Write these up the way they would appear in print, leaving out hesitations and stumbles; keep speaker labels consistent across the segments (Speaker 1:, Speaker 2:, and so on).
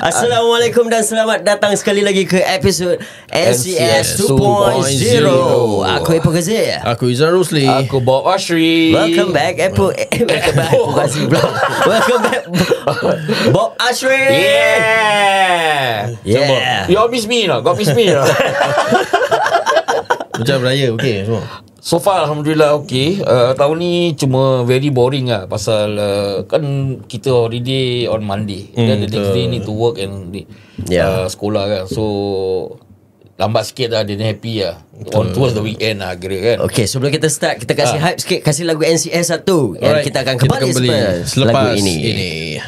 Speaker 1: Assalamualaikum dan selamat datang sekali lagi ke episod NCS 2.0. Aku Epo Ghazir.
Speaker 2: Aku Izan Rusli.
Speaker 3: Aku Bob Ashri.
Speaker 1: Welcome back Epo. Welcome back Epo Ghazir. Welcome back Bob Ashri.
Speaker 3: Yeah. You all miss me lah. God miss me lah.
Speaker 2: Macam raya okey semua.
Speaker 3: So far Alhamdulillah okay. Tahun ni cuma very boring lah. Pasal kan kita holiday on Monday, then the next day need to work and sekolah kan. So lambat sikit lah. Dia happy lah. On towards the weekend lah kira kan.
Speaker 1: Okay, sebelum kita start, kita kasih hype sikit. Kasih lagu NCS satu. Yang kita akan kembali
Speaker 2: selepas
Speaker 1: lagu ini.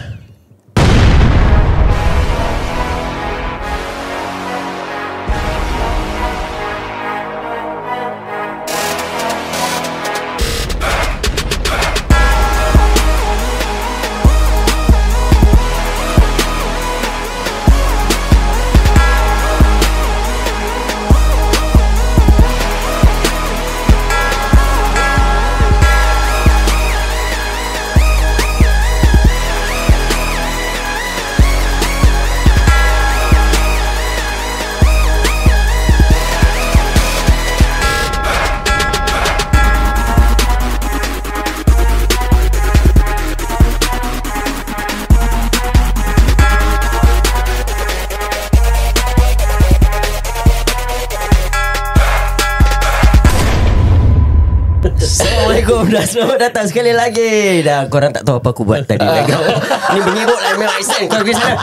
Speaker 1: Assalamualaikum dan selamat datang sekali lagi. Dah korang tak tahu apa aku buat tadi. Ni menyebut lah memang accent. Kau pergi sana.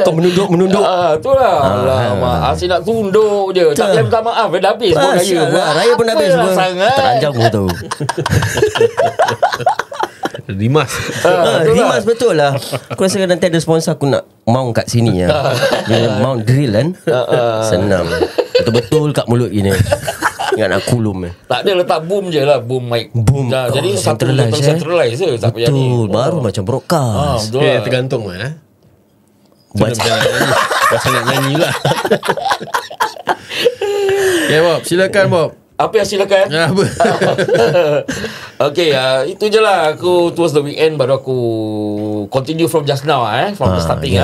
Speaker 1: Kau menunduk.
Speaker 3: Itulah. Alamak, asyik nak tunduk je. Tak boleh minta maaf. Dah habis pun raya.
Speaker 1: Raya pun dah habis semua. Teranjang pun tu.
Speaker 2: Rimas.
Speaker 1: Rimas betul lah. Aku rasa nanti ada sponsor aku nak mount kat sini lah. Mount drill kan. Senang. Betul-betul kat mulut gini. Ingat nak kulum.
Speaker 3: Tak ada, letak boom je lah. Boom mic.
Speaker 1: Boom.
Speaker 3: Jadi satu centralize je. Tak payah ni.
Speaker 1: Betul. Baru macam broadcast.
Speaker 3: Betul lah.
Speaker 2: Tergantung lah.
Speaker 1: Macam
Speaker 2: nak nyanyi lah. Ya Bob, silakan Bob.
Speaker 3: Apa yang silakan?
Speaker 2: Apa?
Speaker 3: Okay, itu je lah. Aku towards the weekend baru aku continue from just now from the starting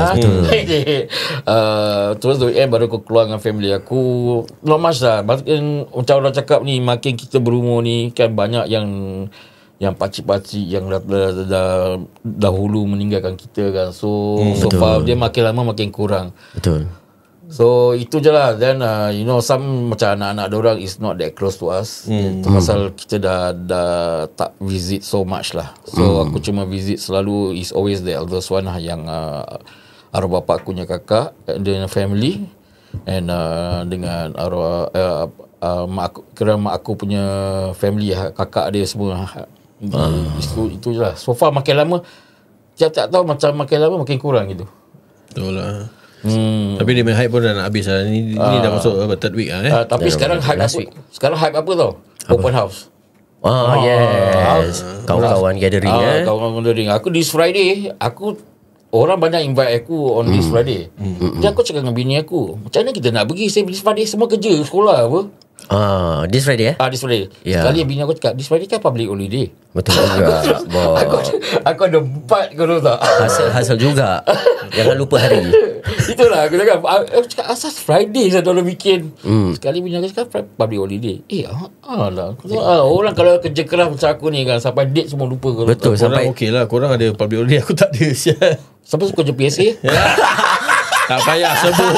Speaker 3: towards the weekend baru aku keluar dengan family aku. Not much lah. Macam orang cakap ni, makin kita berumur ni kan banyak yang pakcik-pakcik yang dah dahulu meninggalkan kita kan. So far dia makin lama makin kurang.
Speaker 1: Betul.
Speaker 3: So itu je lah. Then some macam anak-anak dorang is not that close to us. Pasal kita dah tak visit so much lah. So aku cuma visit selalu is always the eldest one lah, yang arwah bapak aku punya kakak dengan family, and dengan arwah mak aku punya family, kakak dia semua. Itu je lah. So far makin lama, tak tahu macam makin lama makin kurang gitu.
Speaker 2: Betul lah. Tapi dia main hype pun dah nak habis lah. Ni dah masuk third week lah
Speaker 3: tapi sekarang hype apa? Sekarang hype apa tau? Open house.
Speaker 1: Yes. Kawan-kawan gathering
Speaker 3: kawan-kawan gathering. Aku this Friday, orang banyak invite aku on this Friday. Jadi aku cakap dengan bini aku, macam mana kita nak pergi? Saya this Friday semua kerja sekolah apa.
Speaker 1: This Friday
Speaker 3: This Friday. Sekali bini aku cakap, this Friday kan public holiday.
Speaker 1: Betul juga.
Speaker 3: Aku ada 4 kau tak?
Speaker 1: Hasil juga. Jangan lupa hari.
Speaker 3: Itulah aku cakap. Aku cakap asas Friday saya dalam weekend. Sekali bini aku cakap public holiday. Orang kalau kerja keras macam aku ni kan, sampai date semua lupa.
Speaker 1: Betul.
Speaker 2: Sampai okey lah. Korang ada public holiday, aku tak ada.
Speaker 3: Siapa suka kerja PSA?
Speaker 2: Tak payah sebut.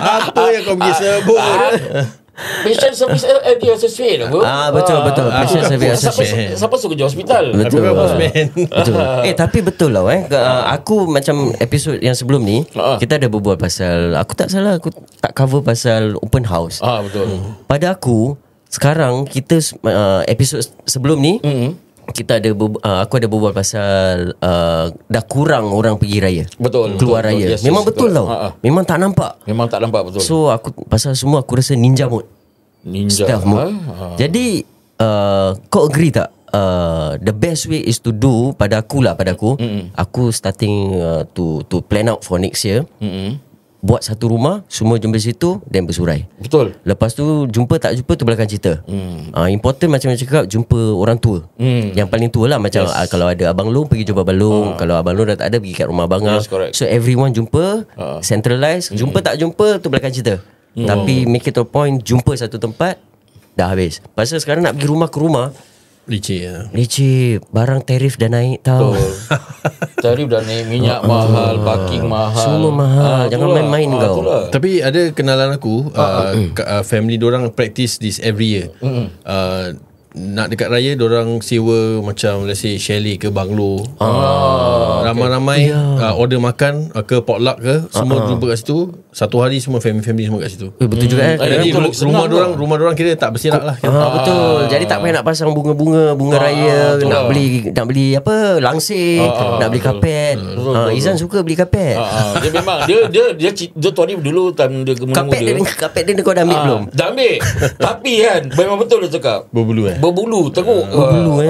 Speaker 2: Apa yang kau pergi sebut?
Speaker 3: Patient Service Associate apa?
Speaker 1: Betul. Patient Service Associate.
Speaker 3: Siapa suka kerja hospital?
Speaker 1: Betul.
Speaker 2: Betul.
Speaker 1: Tapi betul lah aku macam episod yang sebelum ni, kita ada berbual pasal, aku tak salah, aku tak cover pasal open house.
Speaker 3: Betul.
Speaker 1: Pada aku sekarang kita episod sebelum ni, kita ada aku ada berbual pasal dah kurang orang pergi raya.
Speaker 3: Betul.
Speaker 1: Keluar raya.
Speaker 3: Yes,
Speaker 1: memang betul tau. Memang tak nampak.
Speaker 3: Betul.
Speaker 1: So aku pasal semua aku rasa ninja mode. Stealth mode. Jadi kau agree tak? The best way is to do, pada aku, aku starting to plan out for next year. buat satu rumah, semua jumpa situ, dan bersurai.
Speaker 3: Betul.
Speaker 1: Lepas tu jumpa tak jumpa tu belakang cerita. Important macam saya cakap, jumpa orang tua. Yang paling tua lah. Macam kalau ada abang long, pergi jumpa abang long. Kalau abang long dah tak ada, pergi kat rumah abang.
Speaker 3: Yes, correct.
Speaker 1: So everyone jumpa, centralize. Jumpa tak jumpa tu belakang cerita. Tapi make it to a point, jumpa satu tempat, dah habis. Pasal sekarang nak pergi rumah ke rumah,
Speaker 2: Licik lah.
Speaker 1: leceh, barang tarif dah naik tau.
Speaker 3: Tarif dah naik, minyak mahal, parking mahal.
Speaker 1: Semua mahal. Jangan
Speaker 3: itulah.
Speaker 1: main-main kau.
Speaker 3: Itulah.
Speaker 2: Tapi ada kenalan aku family dorang practice this every year. Nak dekat raya dorang sewa macam let's say chalet ke banglo. Ramai-ramai order makan ke potluck ke, semua jumpa kat situ. Satu hari semua family semua kat situ.
Speaker 1: Betul juga
Speaker 3: Jadi
Speaker 2: Rumah dorang kira tak berserak lah kan?
Speaker 1: betul. Jadi tak payah nak pasang bunga raya, nak beli apa, langsir, nak beli kapet. Izan suka beli kapet.
Speaker 3: Dia memang dia tuan ni dulu time dia muda-muda.
Speaker 1: Kapet dia kau dah ambil belum?
Speaker 3: Dah ambil. Tapi kan memang betul dia cakap. Berbulu teruk.
Speaker 1: Berbulu,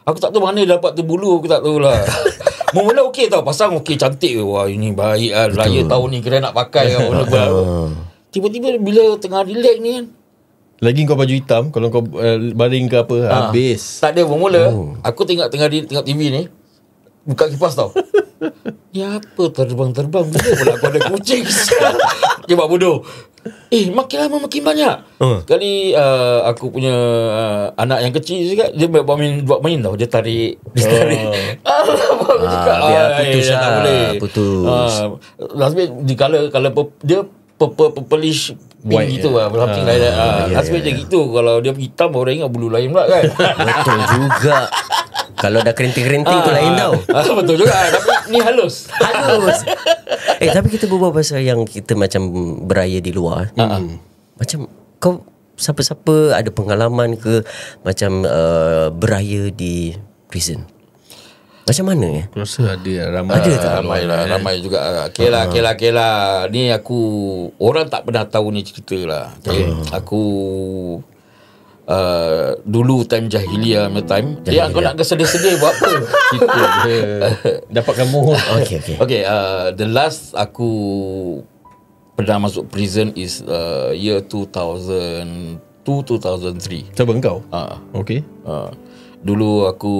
Speaker 3: Aku tak tahu mana dapat tu bulu, aku tak tahu lah. Mula okey tau, pasang okey, cantik. Wah, ini baik lah. Raya tahun ni kira nak pakai kan. Tiba-tiba bila tengah relax ni kan,
Speaker 2: Lagi kau baju hitam, kalau kau baring ke apa, habis.
Speaker 3: tak ada bermula. Aku tengok TV ni, buka kipas tau. Ni apa terbang-terbang, bila pula aku ada kucing. Dia buat bodoh. Makin lama makin banyak. Sekali aku punya anak yang kecil juga, dia buat main tau. Dia tarik.
Speaker 1: Biar putus lah. Putus.
Speaker 3: Last bit di color dia purplish pink
Speaker 2: White,
Speaker 3: gitu lah, something like that. Last bit dia gitu. Kalau dia hitam orang ingat bulu lain pula kan.
Speaker 1: Betul juga. Kalau dah kerinting-kerinting tu lain tau.
Speaker 3: Betul juga. Tapi ni halus.
Speaker 1: Tapi kita berbual pasal yang kita macam beraya di luar. Macam kau siapa-siapa ada pengalaman ke macam beraya di prison? Macam mana ya?
Speaker 2: Aku rasa ada ramai.
Speaker 1: Ada tak?
Speaker 3: Ramai juga. Okay lah. Ni aku, orang tak pernah tahu ni cerita lah. Okay. Aku dulu time jahiliah time. Kau nak sedih-sedih buat apa?
Speaker 2: Kita dapatkan mohon.
Speaker 3: Okay, the last aku pernah masuk prison is year 2002-2003.
Speaker 2: Siapa engkau? Okay.
Speaker 3: Dulu aku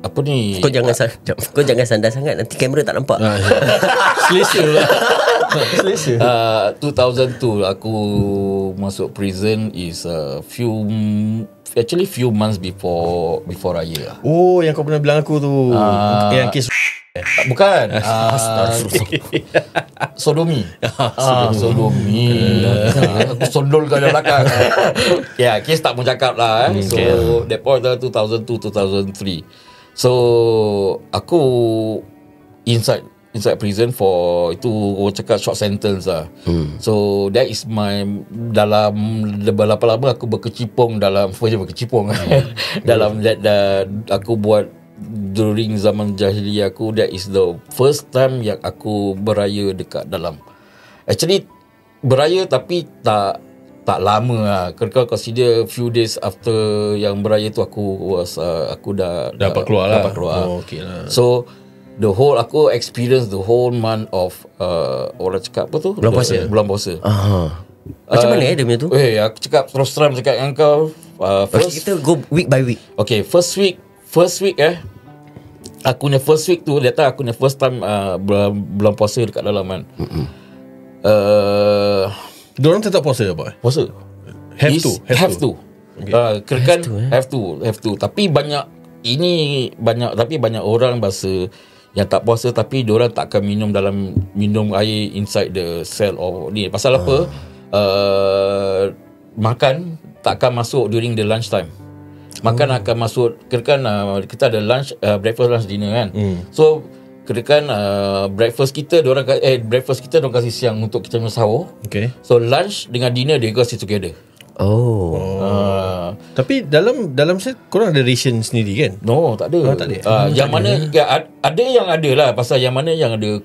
Speaker 3: apa ni?
Speaker 1: Kau jangan sandar sangat, nanti kamera tak nampak.
Speaker 2: Selesa lah. Selesa.
Speaker 3: 2002 aku masuk prison is few months before raya.
Speaker 2: Oh, yang kau pernah bilang aku tu. Yang kes
Speaker 3: bukan. Sodomi. Sodomi. Aku sondol kau dari belakang. Kes tak pun cakap lah. So that point 2002-2003. So aku inside prison for itu orang cakap short sentence lah. So that is my dalam lama-lama aku berkecimpung dalam dalam aku buat during zaman jahiliah aku. That is the first time yang aku beraya dekat dalam. Actually beraya tapi tak lama lah. Kau consider few days after yang beraya tu aku dapat keluar.
Speaker 2: Okay lah.
Speaker 3: So the whole aku experience the whole month of orang cakap apa tu? Bulan puasa.
Speaker 1: Macam mana dia punya tu?
Speaker 3: Aku cakap terus terang cakap dengan kau.
Speaker 1: Kita go week by week.
Speaker 3: Okay, first week aku punya first week tu, that time aku punya first time bulan puasa dekat dalam kan.
Speaker 2: Diorang tetap puasa apa?
Speaker 3: Puasa. Have to. Kirakan have to. Tapi banyak orang bahasa yang tak puasa tapi diorang tak akan minum air inside the cell or ni. Pasal apa? Makan tak akan masuk during the lunch time. Makan akan masuk, kirakan kita ada lunch, breakfast, lunch, dinner kan. So kirakan breakfast kita diorang kasih siang untuk kita sahur. Okay. So lunch dengan dinner dia kasih together.
Speaker 2: Tapi dalam set korang ada ration sendiri kan?
Speaker 3: No, tak ada.
Speaker 2: Tak ada.
Speaker 3: Yang mana ada yang ada lah, pasal yang mana yang ada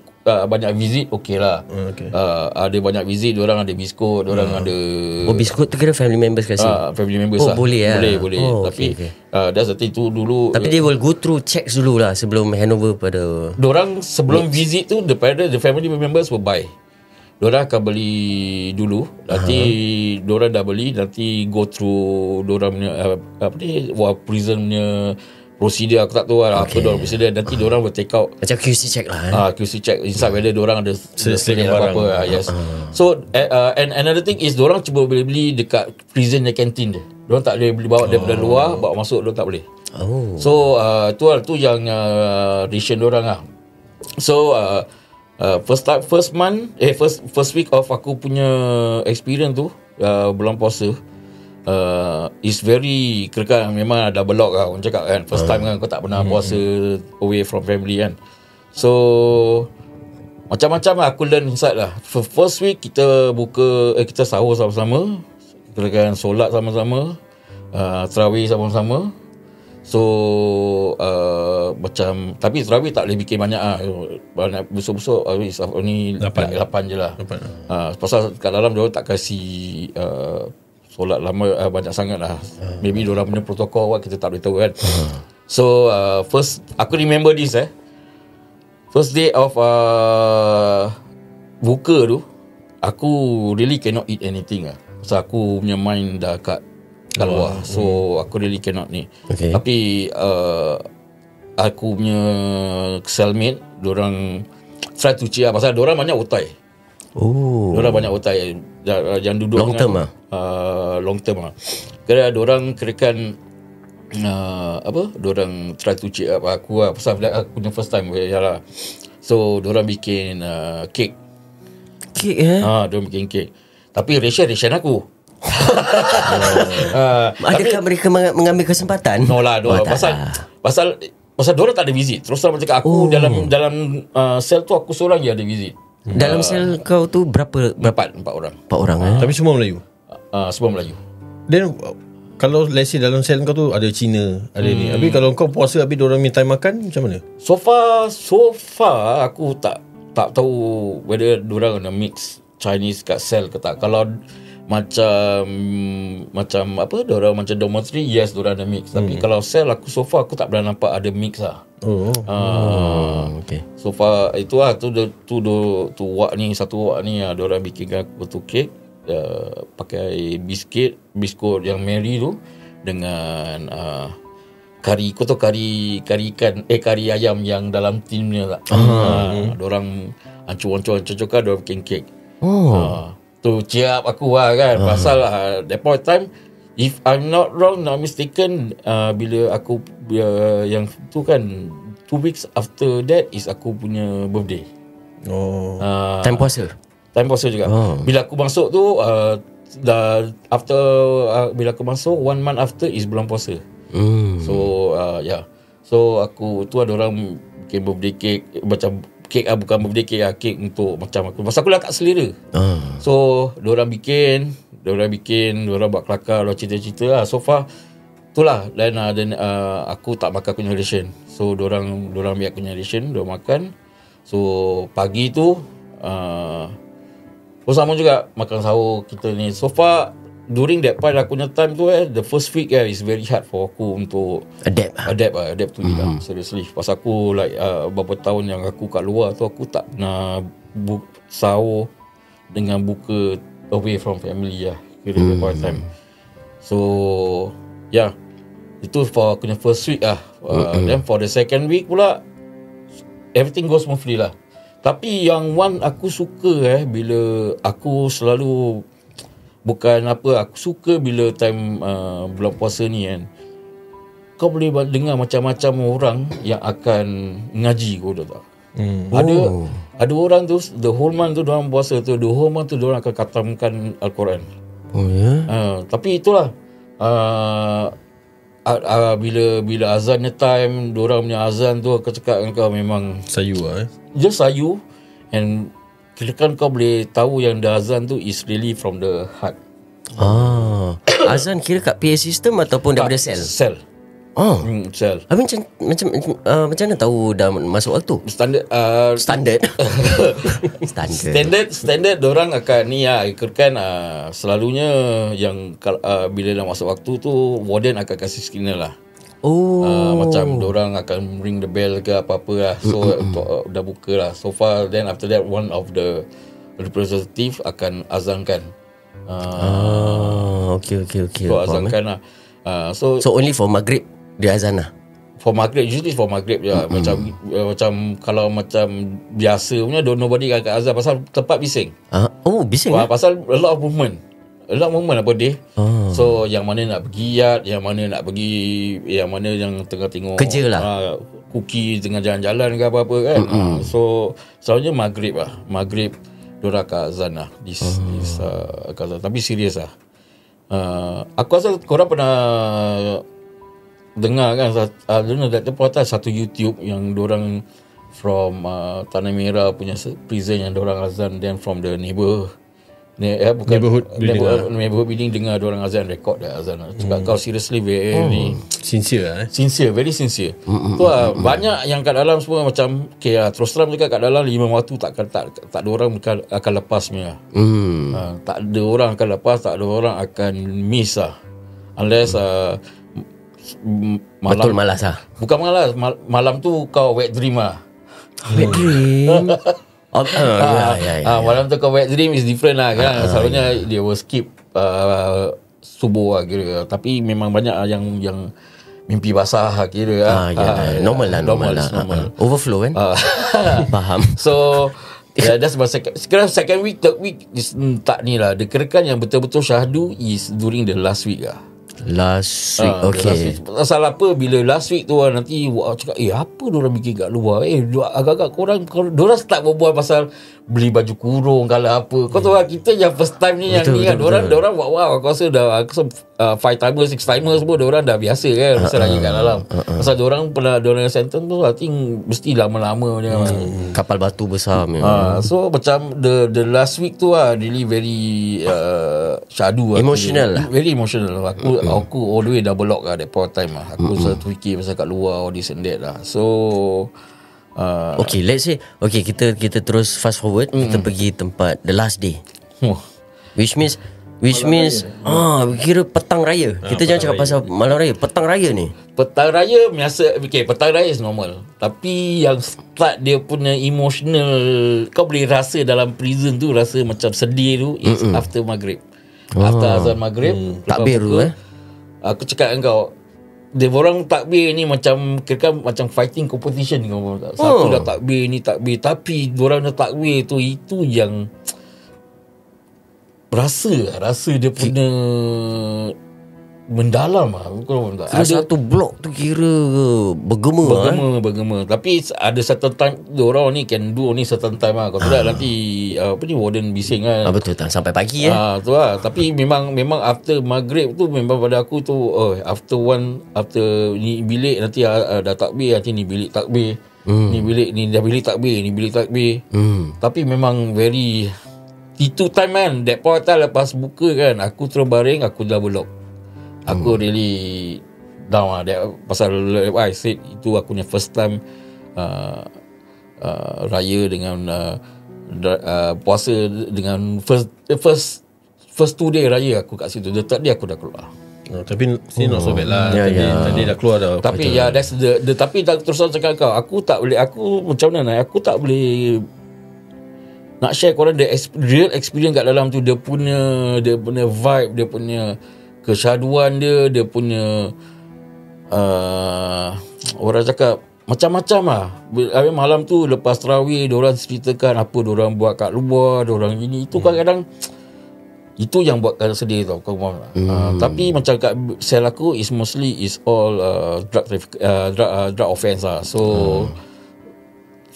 Speaker 3: banyak visit, okey lah.
Speaker 2: Okay.
Speaker 3: Ada banyak visit, diorang ada biskut, diorang ada
Speaker 1: biskut tu kira family members kasih.
Speaker 3: family members lah.
Speaker 1: Boleh lah.
Speaker 3: Boleh. Tapi
Speaker 1: okay.
Speaker 3: that's the thing tu dulu.
Speaker 1: Tapi dia will go through checks dulu lah sebelum handover pada.
Speaker 3: Diorang sebelum visit tu, the family members will buy. Diorang akan beli dulu. Nanti diorang dah beli, nanti go through diorang punya prison punya procedure. Aku tak tahu lah apa diorang procedure. Nanti diorang will take out
Speaker 1: Macam QC check lah.
Speaker 3: QC check inside whether diorang ada
Speaker 2: Selesai
Speaker 3: apa-apa. Yes. So and another thing is diorang cuba boleh beli dekat prison the canteen dia. Diorang tak boleh beli bawa daripada luar, bawa masuk diorang tak boleh. So tu yang ration diorang lah. So first week of aku punya experience tu, bulan puasa, is very kira memang ada belok lah orang cakap kan. First time kan kau tak pernah puasa away from family kan. So macam-macam lah aku learn inside lah. First week kita kita sahur sama-sama, kira solat sama-sama, tarawih sama-sama. So macam, tapi tarawih tak boleh bikin banyak lah. Banyak busuk-busuk ni 8 je lah. Pasal kat dalam diorang tak kasih solat lama banyak sangat lah. Maybe diorang punya protokol kita tak boleh tahu kan. So first aku remember this first day of buka tu, aku really cannot eat anything lah. Pasal aku punya mind dah kat luar. So aku really cannot ni. Tapi aku punya cellmate, diorang try to cheer pasal diorang banyak otai. Diorang banyak otai yang duduk
Speaker 1: long term
Speaker 3: long term lah. Kira diorang kirakan diorang try to cheer up aku lah. Pasal aku punya first time lah. So diorang bikin cake. Diorang bikin cake. Tapi ration aku.
Speaker 1: Adakah mereka mengambil kesempatan?
Speaker 3: No lah, pasal diorang tak ada visit. Terus terang cakap aku dalam sel tu aku seorang je ada visit.
Speaker 1: Dalam sel kau tu berapa?
Speaker 3: Empat orang.
Speaker 1: 4 orang
Speaker 2: Tapi semua Melayu.
Speaker 3: Semua Melayu.
Speaker 2: Then kalau let's say dalam sel kau tu ada Cina, ada ni. Habis kalau kau puasa habis diorang minta time makan, macam mana?
Speaker 3: So far aku tak tahu whether diorang gonna mix Chinese kat sel ke tak. Kalau macam apa, diorang macam dormitory, yes diorang ada mix. Tapi kalau sel aku so far aku tak pernah nampak ada mix lah.
Speaker 1: Okay.
Speaker 3: So far itu lah tu wak ni, satu wak ni diorang bikinkan aku tu cake, pakai biskut yang Mary tu dengan kari, kau tahu kari ikan, kari ayam yang dalam tinnya tak. Diorang ancur-ancur-ancur-ancur diorang bikin cake. Tu ciap aku lah kan. Pasal that point of time, if I'm not wrong, not mistaken, bila aku yang tu kan 2 weeks after that is aku punya birthday.
Speaker 1: Time puasa
Speaker 3: juga. Bila aku masuk tu after bila aku masuk 1 month after is bulan puasa. So so aku tu ada orang bikin birthday cake, macam kek bukan birthday cake lah, kek untuk macam aku. Pasal aku dah tak selera. So diorang bikin, diorang buat kelakar, diorang cerita-cerita lah. So far itulah. Dan aku tak makan punya ration. So diorang ambil punya ration, diorang makan. So pagi tu sama juga makan sahur kita ni. So far during that part aku punya time tu the first week is very hard for aku untuk adapt tu juga. Seriously. Pasal aku beberapa tahun yang aku kat luar tu, aku tak pernah sahur dengan buka away from family lah. Kira part time. So itu for aku punya first week lah. Then for the second week pula everything goes smoothly lah. Tapi yang one aku suka bila aku selalu aku suka bila time bulan puasa ni kan, kau boleh dengar macam-macam orang yang akan ngaji, kau tahu tak? Ada orang tu the whole month tu diorang puasa tu, the whole month tu diorang akan khatamkan Al-Quran. Tapi itulah bila azannya time, diorang punya azan tu aku cakap dengan kau memang
Speaker 2: sayu lah
Speaker 3: just sayu. And kira-kira kau boleh tahu yang the azan tu is really from the heart.
Speaker 1: Azan kira kat PA system ataupun daripada sel?
Speaker 3: Sel. Shell.
Speaker 1: Habis macam mana tahu dah masuk waktu?
Speaker 3: Standard Standard dorang akan ni ikutkan selalunya yang bila dah masuk waktu tu warden akan kasih signal lah. Macam dorang akan ring the bell ke apa-apa lah. So dah buka lah. So far then after that one of the representative akan azankan.
Speaker 1: Okay.
Speaker 3: So azankan lah. So
Speaker 1: only for maghrib dia azan lah.
Speaker 3: For maghrib, usually for maghrib je. Macam kalau macam biasa punya nobody akan azan pasal tempat bising.
Speaker 1: Bising
Speaker 3: pasal a lot of movement apa day. So yang mana nak pergi yard, yang mana nak pergi, yang mana yang tengah tengok
Speaker 1: kerja lah,
Speaker 3: cookie tengah jalan-jalan ke apa-apa kan. So selalunya maghrib diorang akan azan lah azan. Tapi serius lah. Aku rasa korang pernah dengar kan, satu YouTube yang diorang from Tanah Merah punya prison yang diorang azan, then from the neighborhood building dengar diorang azan, record dah azan. Cakap kau seriously very
Speaker 2: sincere
Speaker 3: very sincere. Tu lah, banyak yang kat dalam semua macam terus terang cakap kat dalam 5 waktu tak ada orang akan lepasnya. Tak ada orang akan lepas, tak ada orang akan miss lah, unless malam,
Speaker 1: betul malas lah.
Speaker 3: Bukan malas, malam tu kau wet dream lah.
Speaker 1: Wet dream.
Speaker 3: Malam tu kau wet dream is different lah kan. Selalunya dia will skip subuh lah kira. Tapi memang banyak yang mimpi basah lah kira.
Speaker 1: Normal lah. Overflow kan. Faham.
Speaker 3: So that's my second week. Third week is tak ni lah. Dikirakan yang betul-betul syahdu is during the last week lah.
Speaker 1: Last week. Okay.
Speaker 3: Pasal apa, bila last week tu nanti cakap apa diorang bikin kat luar, agak-agak korang start berbual pasal beli baju kurung kalau apa. Kau tahu lah, kita yang first time ni yang ni kan, diorang wow, aku rasa dah 5 timers 6 timers semua diorang dah biasa kan pasal lagi kat dalam. Pasal diorang yang sentence tu I think mesti lama-lama dia
Speaker 1: kapal batu besar.
Speaker 3: So macam the last week tu really very syadu,
Speaker 1: emotional lah.
Speaker 3: Very emotional. Aku all the way double lock lah that point of time lah. Aku satu fikir pasal kat luar all this and that lah. So
Speaker 1: okay, let's say kita terus fast forward, kita pergi tempat the last day, which means kira petang raya. Kita jangan cakap pasal malam raya, petang raya ni.
Speaker 3: Petang raya biasa. Petang raya is normal. Tapi yang start dia punya emotional, kau boleh rasa dalam prison tu, rasa macam sedih tu is after maghrib. After azan maghrib,
Speaker 1: takbir tu
Speaker 3: aku cakap dengan kau, dia orang takbir ni macam kira macam fighting competition kau tahu. Satu dah takbir ni takbir, tapi diorang dah takbir tu, itu yang rasa dia punya mendalam lah.
Speaker 1: Ada satu blok tu kira bergema.
Speaker 3: Tapi ada certain time diorang ni can do ni certain time lah. Kalau tidak nanti warden bising kan.
Speaker 1: Betul tak sampai pagi
Speaker 3: tu lah. Tapi memang after maghrib tu memang pada aku tu after ni bilik nanti dah takbir, nanti ni bilik takbir, ni bilik ni dah bilik takbir, ni bilik takbir. Tapi memang very itu time kan, that point time lepas buka kan, aku terus baring, aku dah belok. Aku really down lah. Pasal I said itu aku punya first time raya dengan puasa dengan first 2 day raya aku kat situ. The third day aku dah keluar.
Speaker 2: Tapi sini not so bad lah. Tadi dah keluar dah.
Speaker 3: Tapi that's tapi terus cakap kau, aku tak boleh, aku macam mana, aku tak boleh nak share korang the real experience kat dalam tu. Dia punya vibe, dia punya kesyaduan dia punya orang cakap macam-macam lah. Malam tu lepas tarawih, diorang ceritakan apa diorang buat kat luar, diorang ini itu. Kadang-kadang itu yang buatkan sedih tau kau faham tak? Tapi macam kat sel aku is mostly is all drug offense lah. So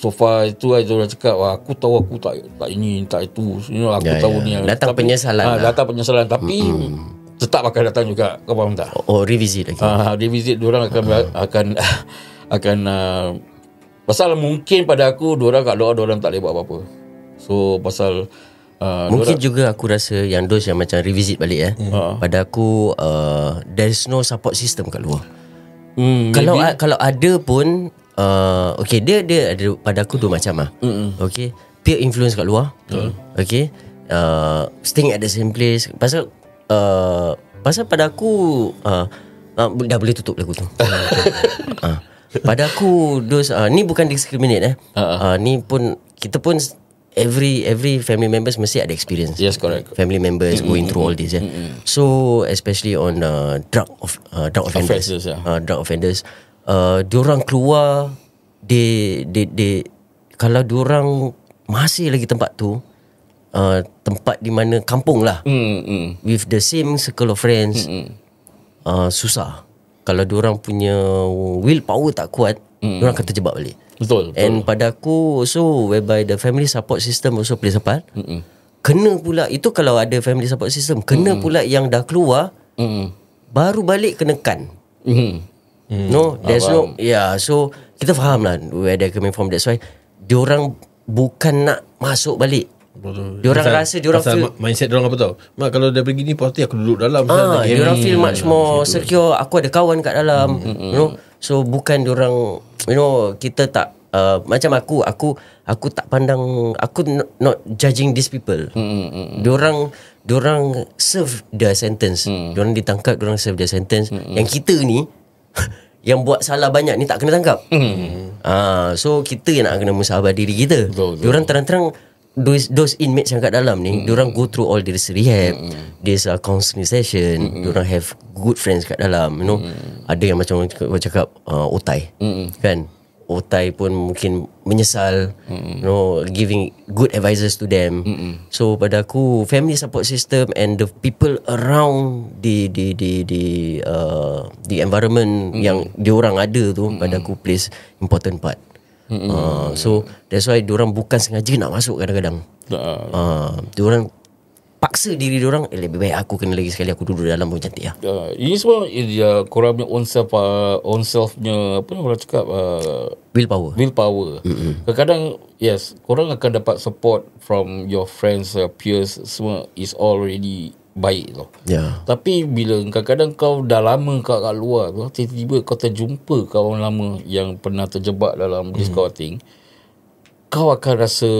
Speaker 3: far itu diorang cakap, aku tahu aku tak ini tak itu, aku tahu ni
Speaker 1: datang penyesalan
Speaker 3: datang penyesalan. Tapi tetap akan datang juga, kau faham tak?
Speaker 1: Revisit lagi.
Speaker 3: Revisit diorang akan pasal mungkin pada aku diorang kat luar diorang tak boleh buat apa-apa. So pasal
Speaker 1: mungkin juga aku rasa yang dos yang macam revisit balik pada aku there is no support system kat luar. Kalau ada pun okay, dia ada pada aku dua macam lah. Okay, peer influence kat luar. Okay, staying at the same place. Pasal pada aku dah boleh tutup lagu tu. Pada aku ni bukan discriminate ni pun kita pun every family members mesti ada experience.
Speaker 3: Yes, correct.
Speaker 1: Family members going through all this. So especially on drug offenders. Drug offenders. Diorang keluar, they kalau diorang masih lagi tempat tu, tempat di mana kampung lah, with the same circle of friends, susah. Kalau diorang punya willpower tak kuat, diorang akan terjebak balik.
Speaker 3: Betul.
Speaker 1: And pada aku also, whereby the family support system also plays a part. Kena pula, itu kalau ada family support system, kena pula yang dah keluar, baru balik kenakan. No, there's no, so kita faham lah where they're coming from. That's why diorang bukan nak masuk balik. Diorang rasa diorang feel
Speaker 2: mindset diorang apa tau, mak kalau dah begini pasti aku duduk dalam.
Speaker 1: Diorang feel much more secure. Aku ada kawan kat dalam, you know. So bukan diorang, you know, kita tak macam aku tak pandang, aku not judging these people. Diorang serve their sentence. Diorang ditangkap, diorang serve their sentence. Yang kita ni yang buat salah banyak ni tak kena tangkap. So kita yang nak kena musabah diri kita. Diorang terang-terang those inmates yang kat dalam ni, diorang go through all this rehab, this counseling session, diorang have good friends kat dalam, you know. Ada yang macam kau cakap otai, kan, otai pun mungkin menyesal, you know, giving good advices to them. So pada aku, family support system and the people around the environment yang diorang ada tu, pada aku plays important part. So that's why diorang bukan sengaja nak masuk kadang-kadang. Diorang paksa diri diorang, lebih baik aku kena lagi sekali, aku duduk dalam pun cantik lah.
Speaker 3: Ini semua korang punya own self punya, apa orang cakap, willpower. Kadang-kadang yes, korang akan dapat support from your friends, peers, semua is already baik tau. Tapi bila kadang-kadang kau dah lama kat luar tu, tiba-tiba kau terjumpa kawan lama yang pernah terjebak dalam this kind of thing, kau akan rasa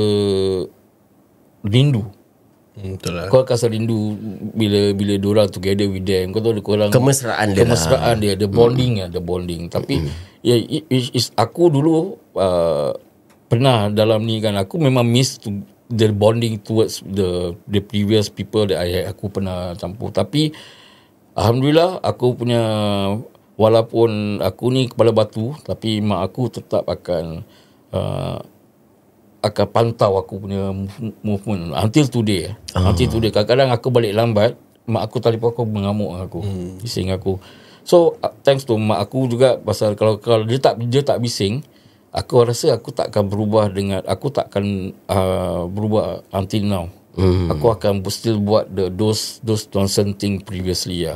Speaker 3: rindu.
Speaker 2: Betul lah.
Speaker 3: Kau akan rasa rindu bila diorang together with them. Kau tahu korang
Speaker 1: kemesraan
Speaker 3: dia, the bonding. Tapi aku dulu pernah dalam ni kan, aku memang miss the bonding towards the previous people that aku pernah campur. Tapi alhamdulillah, aku punya, walaupun aku ni kepala batu, tapi mak aku tetap akan pantau aku punya movement until today. Kadang-kadang aku balik lambat, mak aku telefon aku, mengamuk aku, bising aku. So thanks to mak aku juga, pasal kalau dia tak bising, aku rasa aku tak akan berubah berubah until now. Aku akan still buat those nonsense thing previously lah.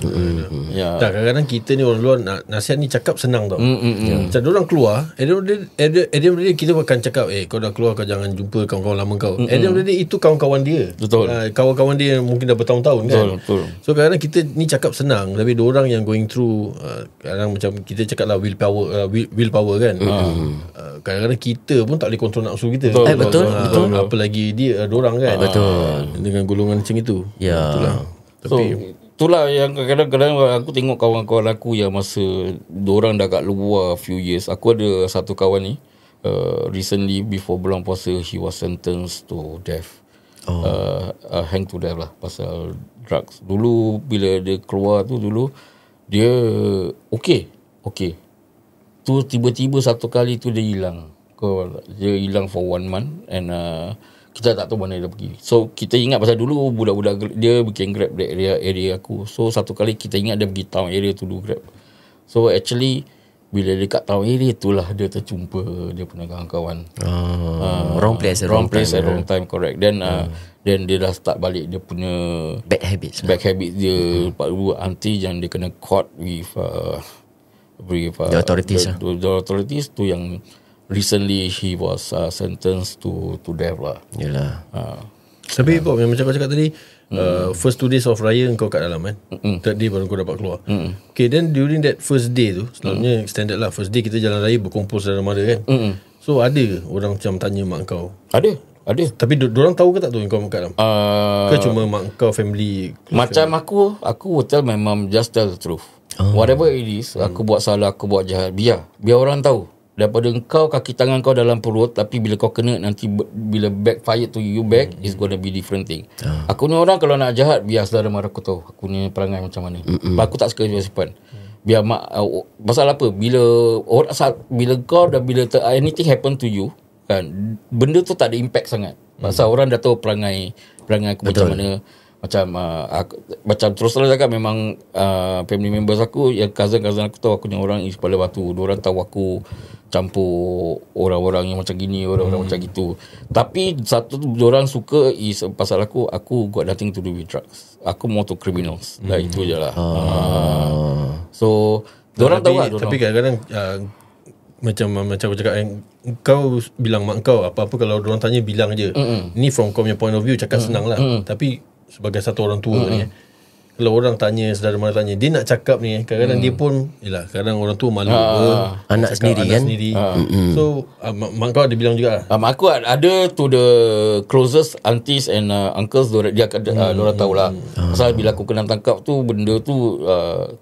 Speaker 2: Tak, kadang-kadang kita ni orang luar, nasihat ni cakap senang tau. Macam diorang keluar, at the end of the day kita akan cakap, kau dah keluar, kau jangan jumpa kawan-kawan lama kau. At the end of the day, itu kawan-kawan dia.
Speaker 3: Betul.
Speaker 2: Kawan-kawan dia yang mungkin dah bertahun-tahun kan.
Speaker 3: Betul.
Speaker 2: So kadang-kadang kita ni cakap senang, tapi diorang yang going through, kadang macam kita cakap lah willpower kan. Kadang-kadang kita pun tak boleh kontrol nafsu kita.
Speaker 1: Betul.
Speaker 2: Apalagi diorang kan.
Speaker 1: Betul.
Speaker 2: Dengan golongan macam itu.
Speaker 1: Itulah.
Speaker 2: Tapi
Speaker 3: itulah yang kadang-kadang aku tengok kawan-kawan aku yang masa diorang dah kat luar few years. Aku ada satu kawan ni, recently before bulan puasa, he was sentenced to death. Hang to death lah, pasal drugs. Dulu bila dia keluar tu, dulu dia okay. Tu tiba-tiba satu kali tu dia hilang. Dia hilang for 1 month, and kita tak tahu mana dia pergi. So kita ingat, pasal dulu budak-budak dia bikin Grab di area aku. So satu kali kita ingat dia pergi town area to do Grab. So actually bila dekat town area itulah dia terjumpa dia punya kawan-kawan.
Speaker 1: Wrong place at
Speaker 3: wrong time, correct. Then dia dah start balik dia punya
Speaker 1: bad habits
Speaker 3: dia. Until yang dia kena caught with
Speaker 1: the authorities.
Speaker 3: The authorities tu yang recently he was sentenced to death lah.
Speaker 1: Yalah.
Speaker 2: Tapi Bob, yang macam kau cakap tadi, first 2 days of raya kau kat dalam kan, third day baru kau dapat keluar. Okay, then during that first day tu, selalunya extended lah, first day kita jalan raya berkumpul saudara mara kan. So ada ke orang macam tanya mak kau?
Speaker 3: Ada.
Speaker 2: Tapi diorang tahu ke tak tu yang kau kat dalam? Ke cuma mak kau family?
Speaker 3: Macam aku will tell my mom, just tell the truth. Whatever it is, aku buat salah, aku buat jahat, biar orang tahu. Daripada engkau kaki tangan kau dalam perut, tapi bila kau kena nanti bila backfire to you back, it's gonna be different thing. Aku ni orang kalau nak jahat, biar saudara mara aku tahu aku ni perangai macam mana. Aku tak suka simpan. Biar mak pasal apa? Bila kau dah anything happen to you kan, benda tu tak ada impact sangat. Pasal orang dah tahu perangai aku macam mana. Macam terus terang cakap, memang family members aku, yang cousin aku tahu aku ni orang is kepala batu. Diorang tahu aku campur orang-orang yang macam gini, orang-orang macam gitu. Tapi satu diorang suka is pasal aku got nothing to do with drugs. Aku more to criminals. Dah itu je lah. So diorang tahu lah.
Speaker 2: Tapi kadang-kadang macam aku cakap, kau bilang mak kau apa-apa kalau diorang tanya bilang je. Ni from kau punya point of view cakap senang lah. Tapi sebagai satu orang tua ni, kalau orang tanya, saudara mara tanya, dia nak cakap ni, kadang-kadang dia pun kadang orang tua malu
Speaker 1: anak sendiri kan.
Speaker 2: So mak kau ada bilang juga.
Speaker 3: Mak aku ada to the closest aunties and uncles, dia diorang tahulah. Pasal bila aku kena tangkap tu, benda tu